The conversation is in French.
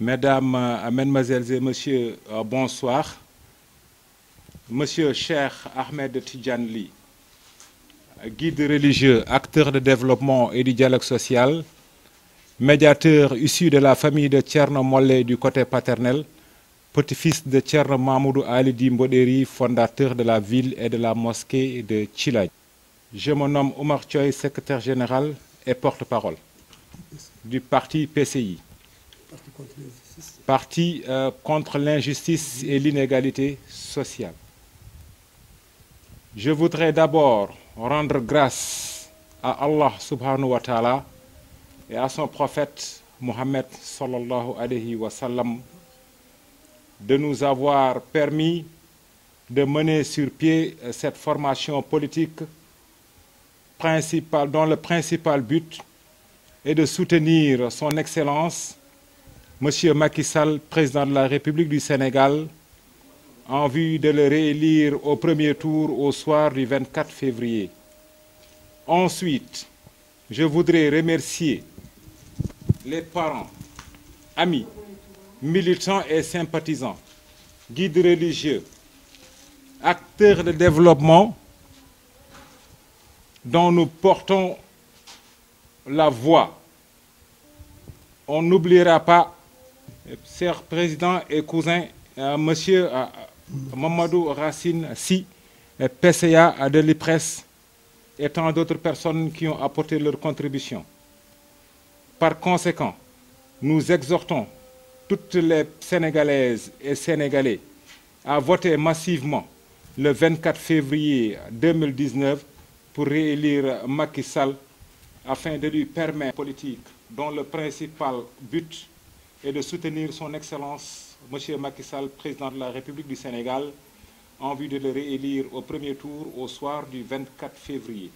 Mesdames, Mesdemoiselles et Messieurs, bonsoir. Monsieur Cheikh Ahmed Tidiane Ly, guide religieux, acteur de développement et du dialogue social, médiateur issu de la famille de Thierno Molle du côté paternel, petit-fils de Thierno Mamoudou Ali Mboderi, fondateur de la ville et de la mosquée de Tchilaj. Je me nomme Oumar Thioye, secrétaire général et porte-parole du parti PCI. Parti contre l'injustice et l'inégalité sociale. Je voudrais d'abord rendre grâce à Allah subhanahu wa ta'ala et à son prophète Mohammed sallallahu alayhi wa sallam de nous avoir permis de mener sur pied cette formation politique dont le principal but est de soutenir son Excellence Monsieur Macky Sall, président de la République du Sénégal, en vue de le réélire au premier tour au soir du 24 février. Ensuite, je voudrais remercier les parents, amis, militants et sympathisants, guides religieux, acteurs de développement dont nous portons la voix. On n'oubliera pas, cher président et cousin, monsieur Mamadou Racine Sy, PCA de l'IPRES, et tant d'autres personnes qui ont apporté leur contribution. Par conséquent, nous exhortons toutes les Sénégalaises et Sénégalais à voter massivement le 24 février 2019 pour réélire Macky Sall afin de lui permettre politique dont le principal but est de soutenir son Excellence M. Macky Sall, président de la République du Sénégal, en vue de le réélire au premier tour au soir du 24 février.